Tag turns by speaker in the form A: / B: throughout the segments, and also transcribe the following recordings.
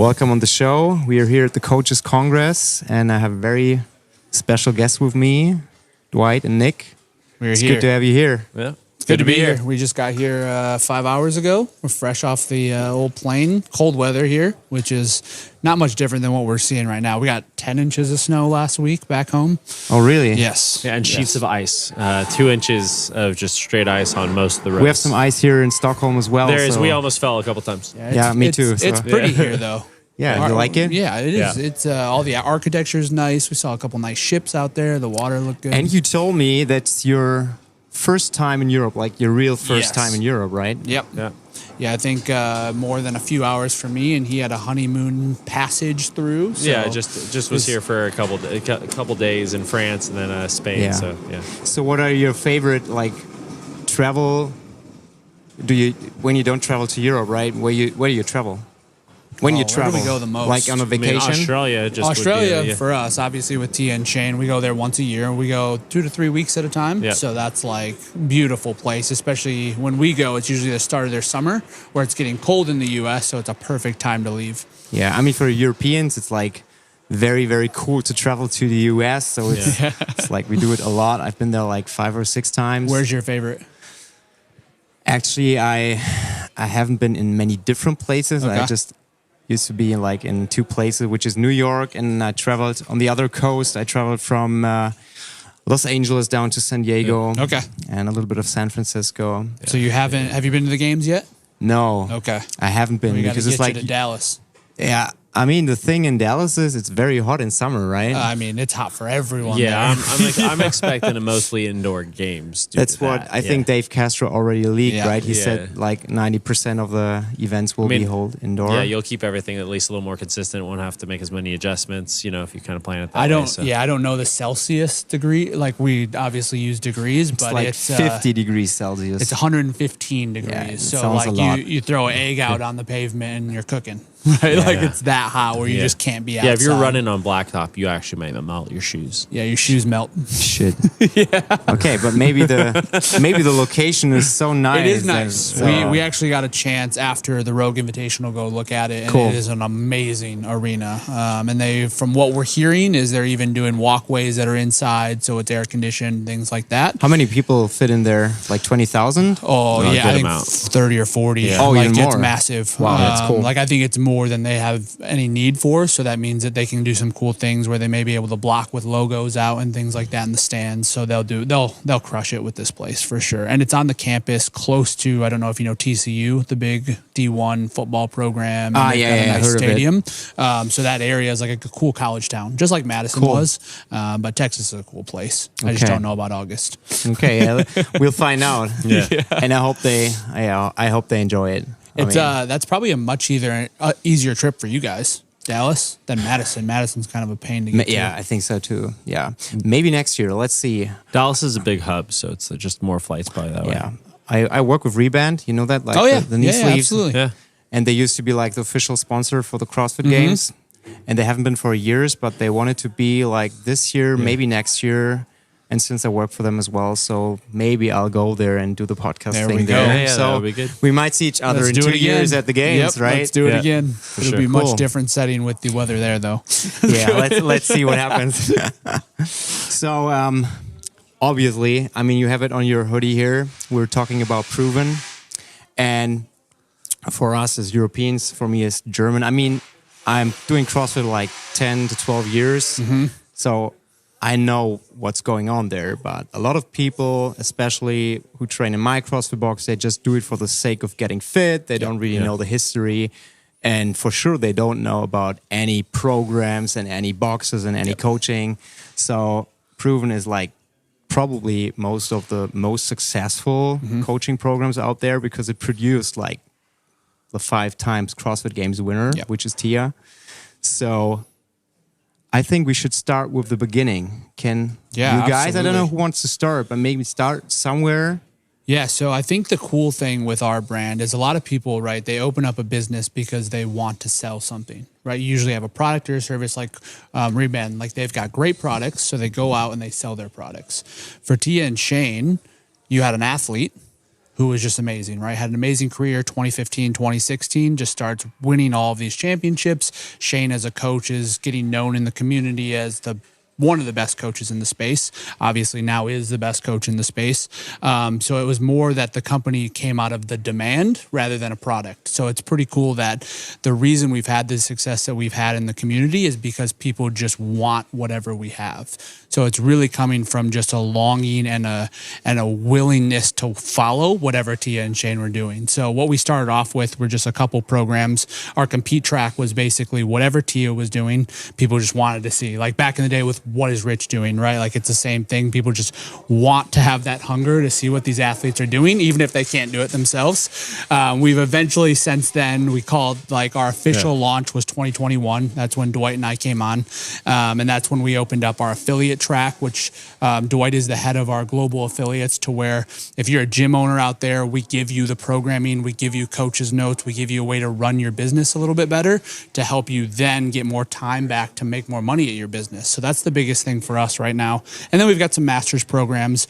A: Welcome on the show. We are here at the Coaches Congress, and I have a very special guest with me, Dwight and Nick. It's good to have you here.
B: Yeah.
C: It's good to be here. We just got here 5 hours ago. We're fresh off the old plane. Cold weather here, which is not much different than what we're seeing right now. We got 10 inches of snow last week back home.
A: Oh, really?
C: Yes.
B: Yeah, and sheets of ice. 2 inches of just straight ice on most of the roads.
A: We have some ice here in Stockholm as well.
B: There is. We almost fell a couple times.
A: Yeah, me too.
C: It's pretty here, though.
A: Yeah, you like it?
C: Yeah, it is.
B: Yeah.
C: It's all the architecture is nice. We saw a couple nice ships out there. The water looked good.
A: And you told me that's your first time in Europe, like your real first time in Europe, right?
C: Yep.
B: Yeah.
C: Yeah, I think more than a few hours for me, and he had a honeymoon passage through. So
B: Yeah, just was here for a couple days in France and then Spain.
A: Yeah.
B: So yeah.
A: So what are your favorite, like, travel? When you don't travel to Europe, right? Where do you travel? When you travel,
C: where do we go the most?
A: Like on a vacation?
B: Australia would be,
C: for us, obviously with Tia and Shane, we go there once a year. We go 2 to 3 weeks at a time.
B: Yeah.
C: So that's like beautiful place, especially when we go. It's usually the start of their summer where it's getting cold in the U.S. So it's a perfect time to leave.
A: Yeah, I mean, for Europeans, it's like very, very cool to travel to the U.S. So it's like we do it a lot. I've been there like 5 or 6 times.
C: Where's your favorite?
A: Actually, I haven't been in many different places.
C: Okay.
A: I just used to be in 2 places, which is New York, and I traveled on the other coast. I traveled from Los Angeles down to San Diego.
C: Okay.
A: And a little bit of San Francisco.
C: So have you been to the games yet?
A: No.
C: Okay.
A: I haven't been
C: We got to
A: because
C: get
A: it's like
C: you to Dallas.
A: yeah. I mean, the thing in Dallas is it's very hot in summer, right?
C: I mean, it's hot for everyone.
B: Yeah,
C: there.
B: I'm expecting a mostly indoor games.
A: That's what I think Dave Castro already leaked,
C: Yeah.
A: right? He
B: Yeah.
A: said like 90% of the events will be held indoor.
B: Yeah, you'll keep everything at least a little more consistent. Won't have to make as many adjustments, if you kind of plan it that way.
C: I don't know the Celsius degree. Like we obviously use degrees,
A: It's
C: but
A: like
C: it's
A: 50 degrees Celsius.
C: It's 115 degrees.
A: Yeah, it
C: so
A: sounds a
C: like
A: lot.
C: you throw an egg out on the pavement and you're cooking. Right?
A: Yeah.
C: Like it's that hot where you just can't be outside.
B: Yeah, if you're running on blacktop, you actually might melt your shoes.
C: Yeah, your shoes melt.
A: Shit. Okay, but maybe the location is so nice.
C: It is nice.
A: that,
C: We actually got a chance after the Rogue Invitational go look at it, and
A: Cool.
C: it is an amazing arena. And from what we're hearing, is they're even doing walkways that are inside, so it's air conditioned, things like that.
A: How many people fit in there? Like 20,000?
C: Oh,
B: A
C: yeah,
B: good
C: I think
B: amount.
C: 30 or 40.
B: Yeah.
A: Oh,
C: like,
A: even more.
C: It's massive.
A: Wow, that's cool.
C: Like, I think it's more than they have any need for, so that means that they can do some cool things where they may be able to block with logos out and things like that in the stands. So they'll crush it with this place for sure. And it's on the campus close to, I don't know if you know TCU, the big D1 football program. And they've got a nice
A: heard
C: stadium. So that area is like a cool college town, just like Madison
A: Cool.
C: was. But Texas is a cool place. I just
A: Okay.
C: don't know about August.
A: Okay, yeah, we'll find out.
B: Yeah.
A: And I hope they enjoy it. I
C: It's
A: mean,
C: that's probably a much easier trip for you guys, Dallas, than Madison. Madison's kind of a pain to get to.
A: yeah, I think so too. Yeah, maybe next year. Let's see.
B: Dallas is a big hub, so it's just more flights probably that way.
A: Yeah, I work with Reband. You know that? Like
C: Oh yeah,
A: the knee
C: yeah,
A: sleeves.
C: absolutely.
B: Yeah.
A: And they used to be like the official sponsor for the CrossFit
C: Mm-hmm.
A: Games, and they haven't been for years. But they wanted to be like this year, maybe next year. And since I work for them as well, so maybe I'll go there and do the podcast
C: There
A: thing
C: we go.
A: there.
B: Yeah,
A: so
B: that would be good.
A: we might see each other
C: Let's
A: in
C: do
A: 2
C: it again.
A: years at the games,
C: Yep,
A: right?
C: Let's do it
B: Yeah,
C: again. It'll
B: sure.
C: be a much
A: Cool.
C: different setting with the weather there, though.
A: Yeah, let's see what happens. So obviously, I mean, you have it on your hoodie here. We're talking about Proven, and for us as Europeans, for me as German, I mean, I'm doing CrossFit like 10 to 12 years, so I know what's going on there. But a lot of people, especially who train in my CrossFit box, they just do it for the sake of getting fit. They don't really know the history. And for sure, they don't know about any programs and any boxes and any coaching. So Proven is like probably most of the most successful coaching programs out there because it produced like the 5 times CrossFit Games winner, which is Tia. So I think we should start with the beginning. Can you guys, I don't know who wants to start, but maybe start somewhere.
C: Yeah, so I think the cool thing with our brand is a lot of people, right, they open up a business because they want to sell something, right? You usually have a product or a service like Reband, like they've got great products, so they go out and they sell their products. For Tia and Shane, you had an athlete who was just amazing, right? Had an amazing career, 2015, 2016, just starts winning all of these championships. Shane as a coach is getting known in the community as one of the best coaches in the space. Obviously now is the best coach in the space. So it was more that the company came out of the demand rather than a product. So it's pretty cool that the reason we've had the success that we've had in the community is because people just want whatever we have. So it's really coming from just a longing and a willingness to follow whatever Tia and Shane were doing. So what we started off with were just a couple programs. Our compete track was basically whatever Tia was doing, people just wanted to see. Like back in the day with what is Rich doing, right? Like it's the same thing. People just want to have that hunger to see what these athletes are doing, even if they can't do it themselves. We've eventually since then, we called like our official launch was 2021. That's when Dwight and I came on. And that's when we opened up our affiliate track, which Dwight is the head of our global affiliates, to where if you're a gym owner out there, we give you the programming, we give you coaches notes, we give you a way to run your business a little bit better to help you then get more time back to make more money at your business. So that's the biggest thing for us right now. And then we've got some master's programs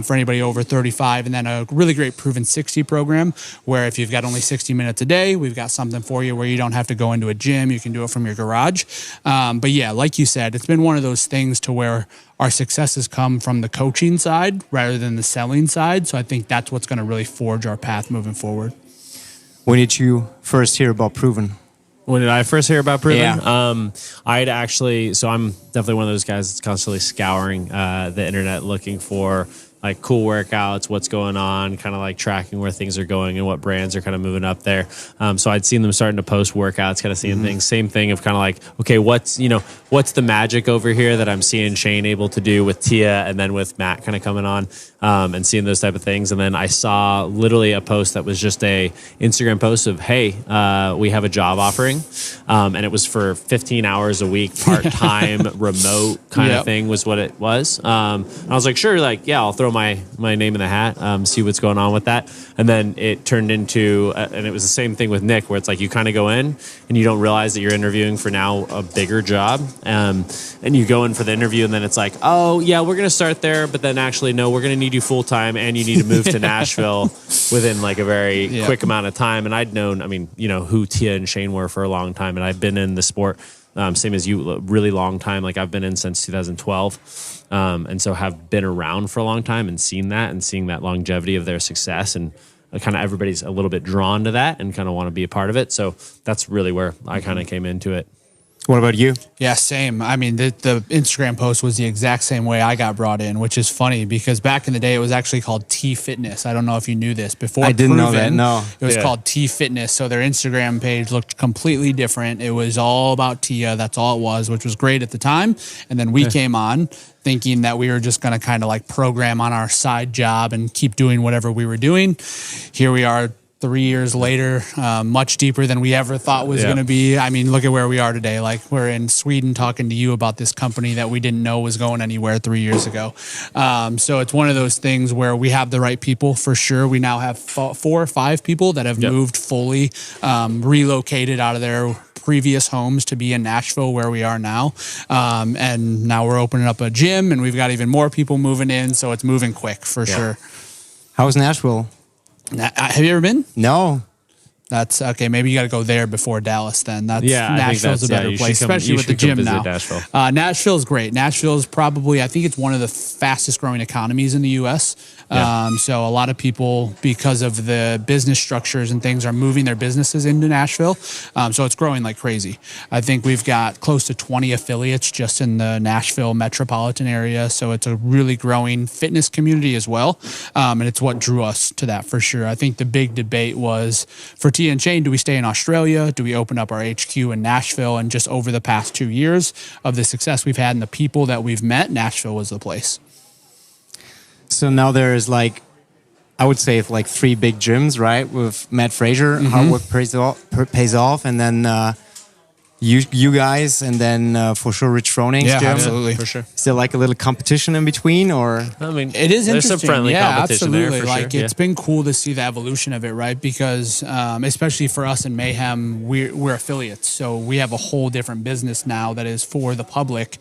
C: for anybody over 35, and then a really great Proven 60 program where if you've got only 60 minutes a day, we've got something for you where you don't have to go into a gym, you can do it from your garage. But yeah, like you said, it's been one of those things to where our successes come from the coaching side rather than the selling side. So I think that's what's going to really forge our path moving forward.
A: When did you first hear about Proven?
B: When did I first hear about Proven?
A: Yeah.
B: I'd actually, so I'm definitely one of those guys that's constantly scouring the internet looking for like cool workouts, what's going on, kind of like tracking where things are going and what brands are kind of moving up there. So I'd seen them starting to post workouts, kind of seeing things, same thing of kind of like, okay, what's the magic over here that I'm seeing Shane able to do with Tia and then with Matt kind of coming on and seeing those type of things. And then I saw literally a post that was just a Instagram post of, hey, we have a job offering. And it was for 15 hours a week, part-time, remote kind of thing was what it was. And I was like, sure, like, yeah, I'll throw my name in the hat, see what's going on with that. And then it turned into, and it was the same thing with Nick, where it's like you kind of go in and you don't realize that you're interviewing for now a bigger job. And you go in for the interview and then it's like, oh yeah, we're going to start there. But then actually, no, we're going to need you full time and you need to move to Nashville within like a very quick amount of time. And I'd known, who Tia and Shane were for a long time. And I've been in the sport, same as you, a really long time. Like I've been in since 2012. And so have been around for a long time and seen that and seeing that longevity of their success, and kind of everybody's a little bit drawn to that and kind of want to be a part of it. So that's really where I kind of came into it.
A: What about you?
C: Yeah, same. I mean, the Instagram post was the exact same way I got brought in, which is funny because back in the day, it was actually called T Fitness. I don't know if you knew this. Before
A: I didn't know
C: Proven,
A: that, no.
C: It was called T Fitness. So their Instagram page looked completely different. It was all about Tia. That's all it was, which was great at the time. And then we came on thinking that we were just going to kind of like program on our side job and keep doing whatever we were doing. Here we are 3 years later, much deeper than we ever thought was going to be. I mean, look at where we are today. Like we're in Sweden talking to you about this company that we didn't know was going anywhere 3 years ago. So it's one of those things where we have the right people for sure. We now have 4 or 5 people that have moved fully, relocated out of their previous homes to be in Nashville where we are now. And now we're opening up a gym and we've got even more people moving in. So it's moving quick for sure.
A: How's Nashville?
C: Have you ever been?
A: No.
C: That's okay. Maybe you got to go there before Dallas. Then Nashville's a better place, especially with the gym now. Nashville's great. Nashville's probably, I think it's one of the fastest growing economies in the U.S. So a lot of people, because of the business structures and things, are moving their businesses into Nashville. So it's growing like crazy. I think we've got close to 20 affiliates just in the Nashville metropolitan area. So it's a really growing fitness community as well. And it's what drew us to that for sure. I think the big debate was for Tia and Shane, do we stay in Australia? Do we open up our HQ in Nashville? And just over the past 2 years of the success we've had and the people that we've met, Nashville was the place.
A: So now there's like, I would say it's like 3 big gyms, right? With Matt Frazier, hard work pays off. And then you guys, and then for sure Rich Froning's gym.
C: Absolutely, for sure.
A: Is there like a little competition in between, or?
B: I mean,
C: it is
B: there's
C: interesting.
B: some friendly competition
C: absolutely.
B: there for
C: like
B: sure.
C: it's been cool to see the evolution of it, right? Because especially for us in Mayhem, we're affiliates, so we have a whole different business now that is for the public,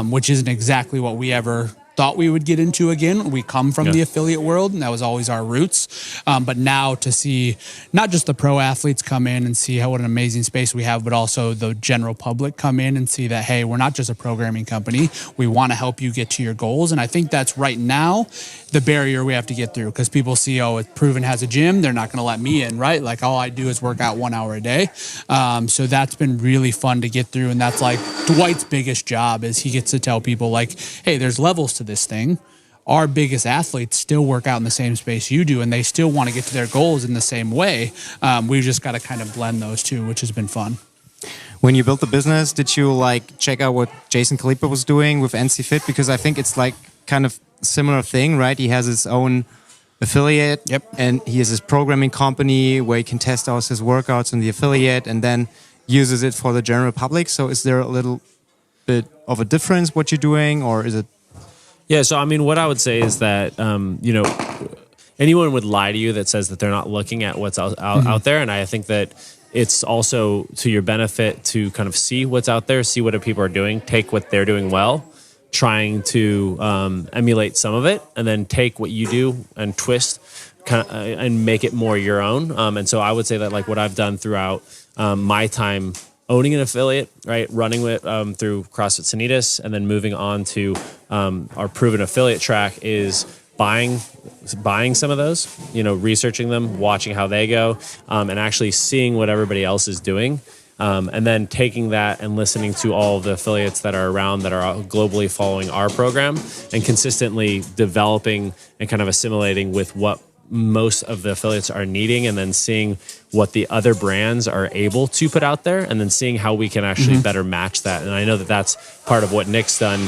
C: which isn't exactly what we ever thought we would get into again. We come from the affiliate world, and that was always our roots. But now to see not just the pro athletes come in and see what an amazing space we have, but also the general public come in and see that, hey, we're not just a programming company. We want to help you get to your goals. And I think that's right now the barrier we have to get through, because people see, oh, if Proven has a gym, they're not going to let me in, right? Like all I do is work out 1 hour a day. So that's been really fun to get through. And that's like Dwight's biggest job is he gets to tell people like, hey, there's levels to this thing. Our biggest athletes still work out in the same space you do, and they still want to get to their goals in the same way. We've just got to kind of blend those two, which has been fun.
A: When you built the business, did you like check out what Jason Kalipa was doing with NC Fit? Because I think it's like kind of similar thing, right? He has his own affiliate, and he has his programming company where he can test out his workouts in the affiliate and then uses it for the general public. So is there a little bit of a difference what you're doing, or is it?
B: Yeah, so I mean, what I would say is that anyone would lie to you that says that they're not looking at what's out there, and I think that it's also to your benefit to kind of see what's out there, see what other people are doing, take what they're doing well, trying to emulate some of it, and then take what you do and twist and make it more your own. And so I would say that like what I've done throughout my time owning an affiliate, right, running with through CrossFit Sanitas, and then moving on to our Proven affiliate track is buying some of those, researching them, watching how they go, and actually seeing what everybody else is doing. And then taking that and listening to all of the affiliates that are around that are globally following our program and consistently developing and kind of assimilating with what most of the affiliates are needing, and then seeing what the other brands are able to put out there, and then seeing how we can actually better match that. And I know that that's part of what Nick's done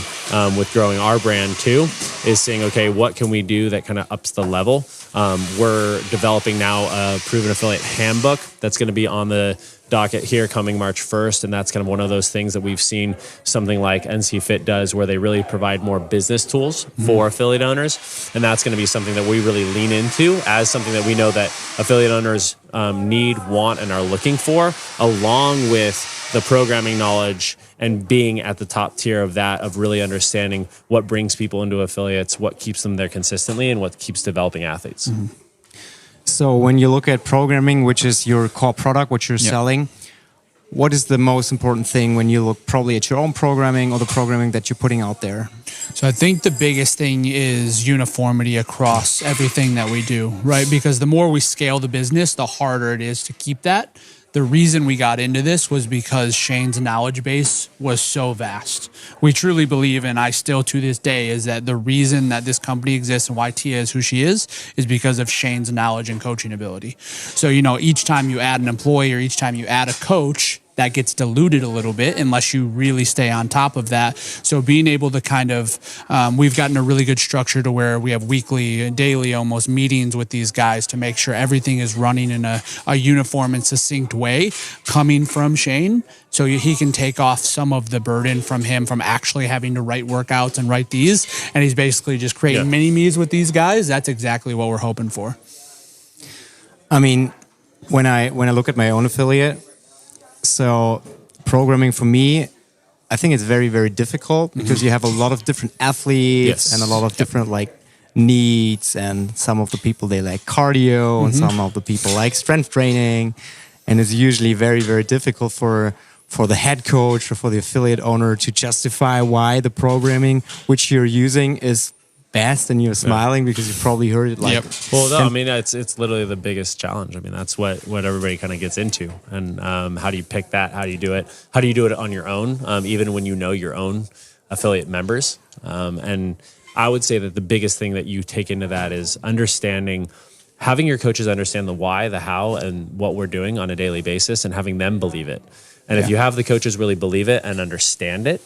B: with growing our brand too, is saying, okay, what can we do that kind of ups the level? We're developing now a Proven Affiliate handbook that's going to be on the docket here coming March 1st. And that's kind of one of those things that we've seen something like NC Fit does, where they really provide more business tools for affiliate owners. And that's going to be something that we really lean into as something that we know that affiliate owners need, want, and are looking for, along with the programming knowledge and being at the top tier of that, of really understanding what brings people into affiliates, what keeps them there consistently, and what keeps developing athletes.
A: So when you look at programming, which is your core product, what you're selling, what is the most important thing when you look probably at your own programming or the programming that you're putting out there?
C: So I think the biggest thing is uniformity across everything that we do, right? Because the more we scale the business, the harder it is to keep that. The reason we got into this was because Shane's knowledge base was so vast. We truly believe, and I still to this day, is that the reason that this company exists and why Tia is who she is because of Shane's knowledge and coaching ability. So, each time you add an employee or each time you add a coach, that gets diluted a little bit unless you really stay on top of that. So being able to kind of, we've gotten a really good structure to where we have weekly, daily almost meetings with these guys to make sure everything is running in a uniform and succinct way coming from Shane. So he can take off some of the burden from him from actually having to write workouts and write these. And he's basically just creating mini-me's with these guys. That's exactly what we're hoping for.
A: I mean, when I look at my own affiliate, so programming for me, I think it's very, very difficult because you have a lot of different athletes and a lot of different needs, and some of the people, they like cardio and some of the people like strength training, and it's usually very, very difficult for the head coach or for the affiliate owner to justify why the programming which you're using is best, and you're smiling because you probably heard it
B: Well, no, I mean, it's literally the biggest challenge. I mean, that's what everybody kind of gets into. And how do you pick that? How do you do it? How do you do it on your own, even when you know your own affiliate members? And I would say that the biggest thing that you take into that is having your coaches understand the why, the how, and what we're doing on a daily basis, and having them believe it. And if you have the coaches really believe it and understand it,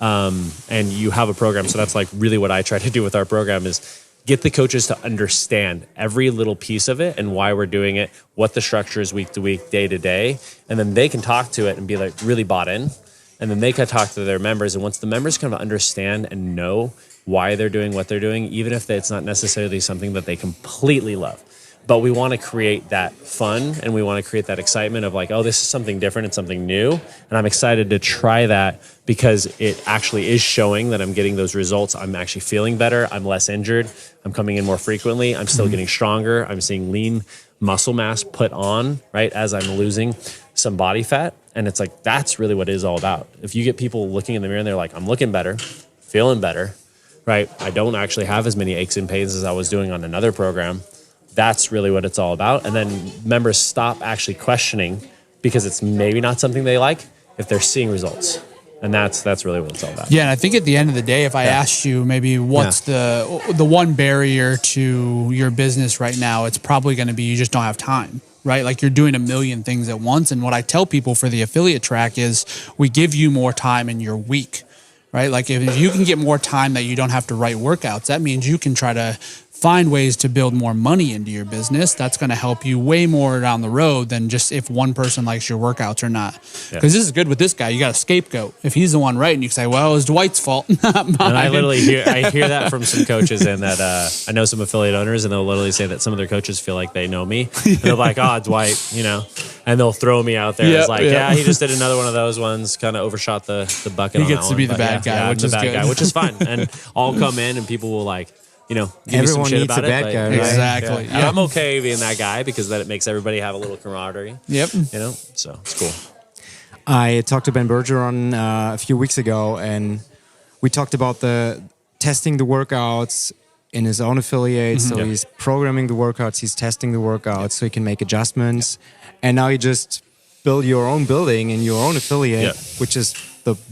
B: and you have a program. So that's like really what I try to do with our program is get the coaches to understand every little piece of it and why we're doing it, what the structure is week to week, day to day. And then they can talk to it and be like really bought in. And then they can talk to their members. And once the members kind of understand and know why they're doing what they're doing, even if it's not necessarily something that they completely love, but we want to create that fun and we want to create that excitement of like, oh, this is something different and something new. And I'm excited to try that because it actually is showing that I'm getting those results. I'm actually feeling better. I'm less injured. I'm coming in more frequently. I'm still getting stronger. I'm seeing lean muscle mass put on, right, as I'm losing some body fat. And it's like, that's really what it is all about. If you get people looking in the mirror and they're like, I'm looking better, feeling better, right? I don't actually have as many aches and pains as I was doing on another program. That's really what it's all about. And then members stop actually questioning because it's maybe not something they like if they're seeing results. And that's really what it's all about.
C: Yeah, and I think at the end of the day, if I asked you maybe what's the one barrier to your business right now, it's probably going to be you just don't have time, right? Like you're doing a million things at once. And what I tell people for the affiliate track is we give you more time in your week, right? Like if you can get more time that you don't have to write workouts, that means you can try to find ways to build more money into your business. That's going to help you way more down the road than just if one person likes your workouts or not. Because this is good with this guy. You got a scapegoat. If he's the one writing, you can say, well, it was Dwight's fault, not mine.
B: And I literally hear that from some coaches, and that I know some affiliate owners, and they'll literally say that some of their coaches feel like they know me. And they're like, oh, Dwight, and they'll throw me out there. It's like, he just did another one of those ones, kind of overshot the bucket.
C: He gets to be the bad guy, which is good.
B: Which is fine. And I'll come in, and people will like, give me some shit about it.
A: Guy, right?
C: Exactly.
B: Yeah. I'm okay being that guy because then it makes everybody have a little camaraderie.
C: Yep.
B: So it's cool.
A: I talked to Ben Bergeron a few weeks ago, and we talked about the testing the workouts in his own affiliate. So he's programming the workouts, he's testing the workouts so he can make adjustments. And now you just build your own building in your own affiliate, which is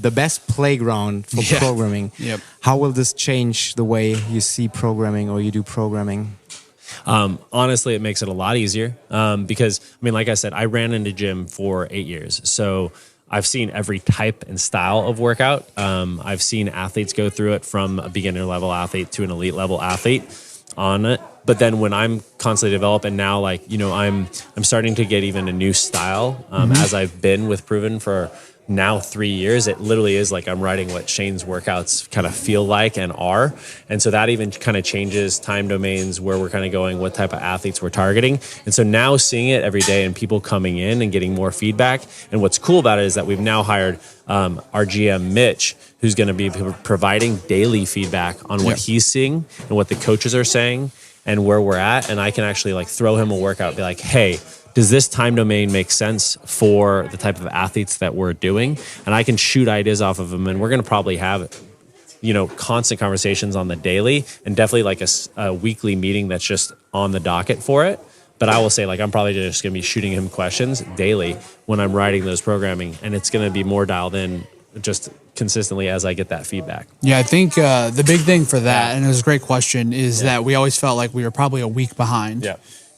A: the best playground for programming.
C: Yep.
A: How will this change the way you see programming or you do programming?
B: Honestly, it makes it a lot easier because, like I said, I ran into gym for 8 years. So I've seen every type and style of workout. I've seen athletes go through it from a beginner level athlete to an elite level athlete on it. But then when I'm constantly developing now, I'm starting to get even a new style as I've been with Proven for now 3 years. It literally is like I'm writing what Shane's workouts kind of feel like and are. And so that even kind of changes time domains, where we're kind of going, what type of athletes we're targeting. And so now seeing it every day and people coming in and getting more feedback. And what's cool about it is that we've now hired our GM, Mitch, who's going to be providing daily feedback on what he's seeing and what the coaches are saying and where we're at. And I can actually throw him a workout and be like, hey, does this time domain make sense for the type of athletes that we're doing? And I can shoot ideas off of them. And we're going to probably have, constant conversations on the daily, and definitely a weekly meeting that's just on the docket for it. But I will say, I'm probably just going to be shooting him questions daily when I'm writing those programming. And it's going to be more dialed in just consistently as I get that feedback.
C: Yeah, I think the big thing for that, and it was a great question, is that we always felt like we were probably a week behind.
B: Yeah.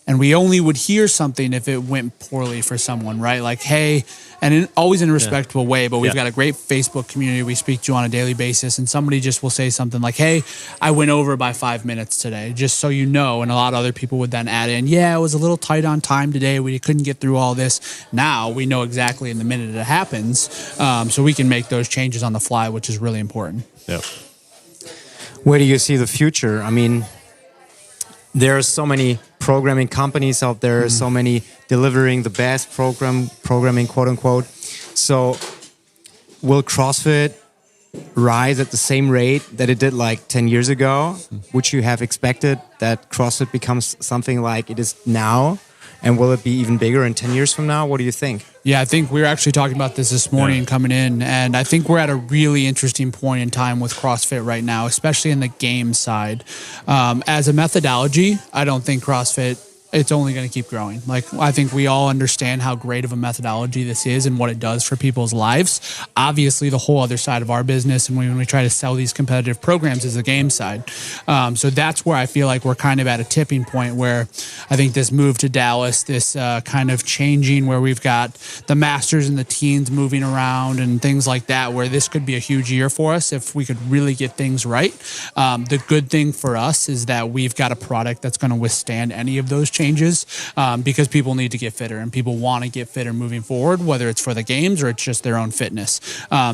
C: And we only would hear something if it went poorly for someone, right? Like, hey, and always in a respectable way, but we've got a great Facebook community we speak to on a daily basis. And somebody just will say something like, hey, I went over by 5 minutes today, just so you know. And a lot of other people would then add in, yeah, it was a little tight on time today. We couldn't get through all this. Now we know exactly in the minute it happens. So we can make those changes on the fly, which is really important.
B: Yeah.
A: Where do you see the future? There are so many programming companies out there, so many delivering the best programming, quote unquote. So will CrossFit rise at the same rate that it did 10 years ago? Would you have expected that CrossFit becomes something like it is now? And will it be even bigger in 10 years from now? What do you think?
C: Yeah, I think we were actually talking about this morning coming in, and I think we're at a really interesting point in time with CrossFit right now, especially in the game side. As a methodology, I don't think CrossFit, it's only going to keep growing. I think we all understand how great of a methodology this is and what it does for people's lives. Obviously, the whole other side of our business, and when we try to sell these competitive programs, is the game side. So that's where I feel like we're kind of at a tipping point where I think this move to Dallas, this kind of changing where we've got the masters and the teens moving around and things like that, where this could be a huge year for us if we could really get things right. The good thing for us is that we've got a product that's going to withstand any of those changes because people need to get fitter and people want to get fitter moving forward, whether it's for the games or it's just their own fitness.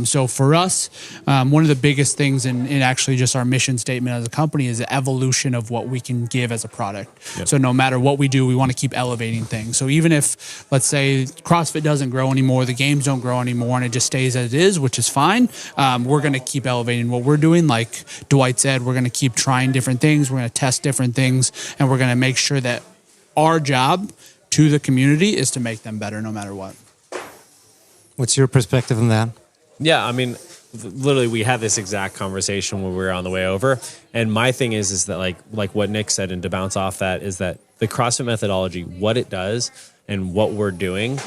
C: So for us, one of the biggest things in actually just our mission statement as a company is the evolution of what we can give as a product. Yep. So no matter what we do, we want to keep elevating things. So even if, let's say, CrossFit doesn't grow anymore, the games don't grow anymore, and it just stays as it is, which is fine, we're going to keep elevating what we're doing. Like Dwight said, we're going to keep trying different things. We're going to test different things, and we're going to make sure that our job to the community is to make them better no matter what.
A: What's your perspective on that?
B: Yeah, I mean, literally, we had this exact conversation when we were on the way over. And my thing is that like what Nick said, and to bounce off that, is that the CrossFit methodology, what it does and what we're doing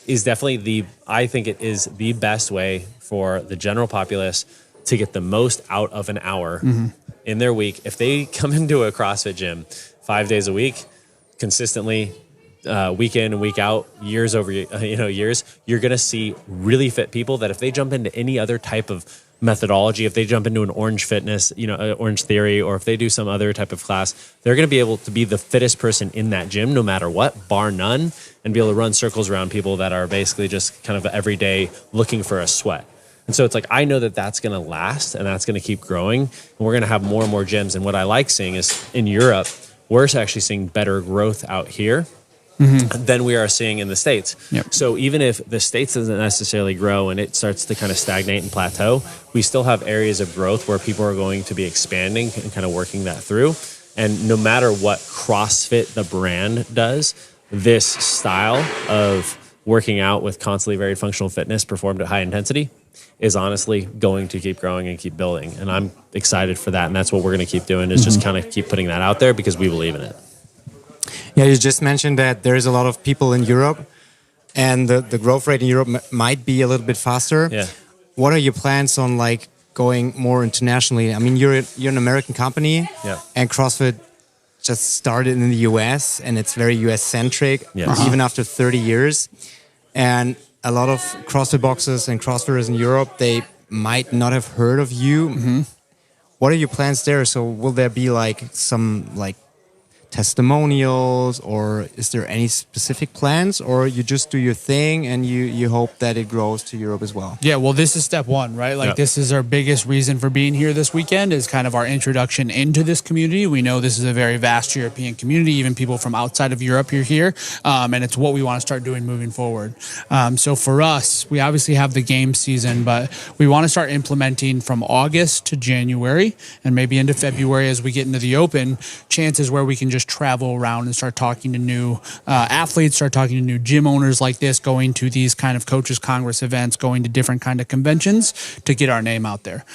B: is definitely I think it is the best way for the general populace to get the most out of an hour in their week. If they come into a CrossFit gym 5 days a week, consistently, week in and week out, years over years, you're going to see really fit people that if they jump into any other type of methodology, if they jump into an Orange Fitness, Orange Theory, or if they do some other type of class, they're going to be able to be the fittest person in that gym no matter what, bar none, and be able to run circles around people that are basically just kind of every day looking for a sweat. And so it's like, I know that that's going to last and that's going to keep growing, and we're going to have more and more gyms. And what I like seeing is in Europe, we're actually seeing better growth out here than we are seeing in the States.
C: Yep.
B: So even if the States doesn't necessarily grow and it starts to kind of stagnate and plateau, we still have areas of growth where people are going to be expanding and kind of working that through. And no matter what CrossFit, the brand, does, this style of working out with constantly varied functional fitness performed at high intensity is honestly going to keep growing and keep building. And I'm excited for that. And that's what we're going to keep doing, is just kind of keep putting that out there because we believe in it.
A: Yeah, you just mentioned that there's a lot of people in Europe, and the growth rate in Europe might be a little bit faster.
B: Yeah.
A: What are your plans on like going more internationally? I mean, you're an American company, and CrossFit just started in the US, and it's very US centric, even after 30 years. And a lot of CrossFit boxers and CrossFitters in Europe, they might not have heard of you. What are your plans there? So will there be like some like testimonials, or is there any specific plans, or you just do your thing and you hope that it grows to Europe as well?
C: Yeah, well, this is step one, right? Like this is our biggest reason for being here this weekend, is kind of our introduction into this community. We know this is a very vast European community, even people from outside of Europe are here, and it's what we want to start doing moving forward. So for us, we obviously have the game season, but we want to start implementing from August to January and maybe into February as we get into the open, chances where we can just travel around and start talking to new athletes, start talking to new gym owners like this, going to these kind of coaches congress events, going to different kind of conventions to get our name out there.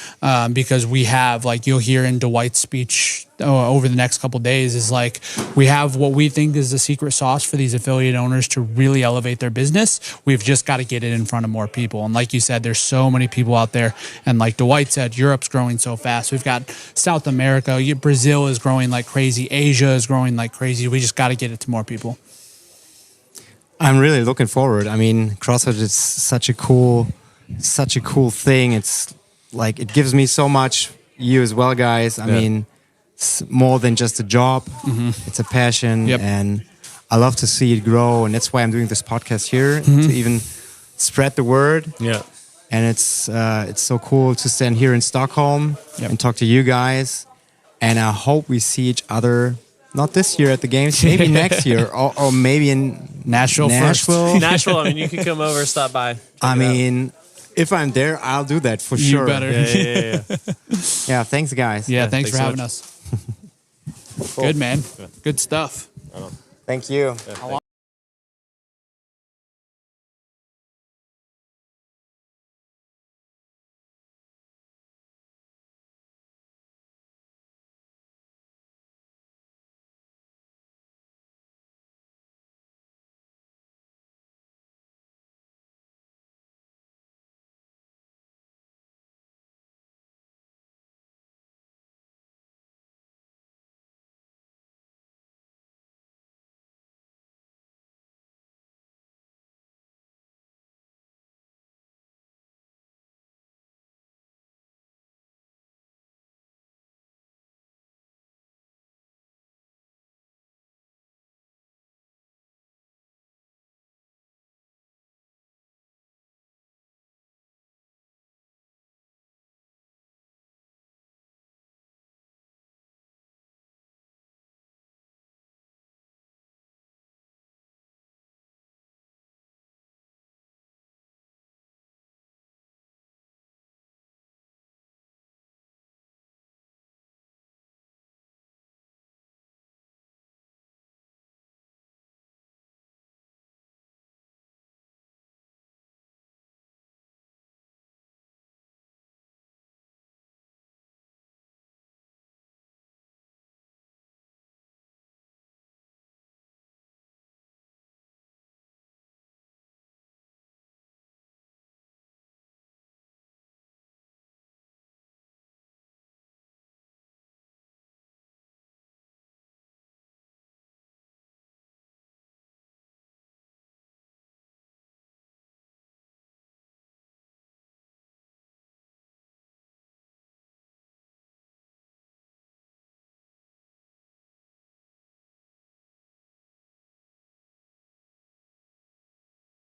C: Because we have, like you'll hear in Dwight's speech over the next couple of days, is like we have what we think is the secret sauce for these affiliate owners to really elevate their business. We've just got to get it in front of more people. And like you said, there's so many people out there. And like Dwight said, Europe's growing so fast. We've got South America, Brazil is growing like crazy. Asia is growing like crazy. We just got to get it to more people.
A: I'm really looking forward. I mean, CrossFit is such a cool thing. It's like, it gives me so much. You as well, guys. I mean, it's more than just a job. It's a passion, and I love to see it grow. And that's why I'm doing this podcast here, to even spread the word. And it's so cool to stand here in Stockholm and talk to you guys. And I hope we see each other, not this year at the games, maybe next year, or maybe in Nashville.
B: Nashville, I mean, you can come over, stop by.
A: I mean, if I'm there, I'll do that for sure.
C: You better.
A: Yeah, thanks, guys.
C: Yeah, thanks for having us. Good, man. Good stuff.
A: Thank you.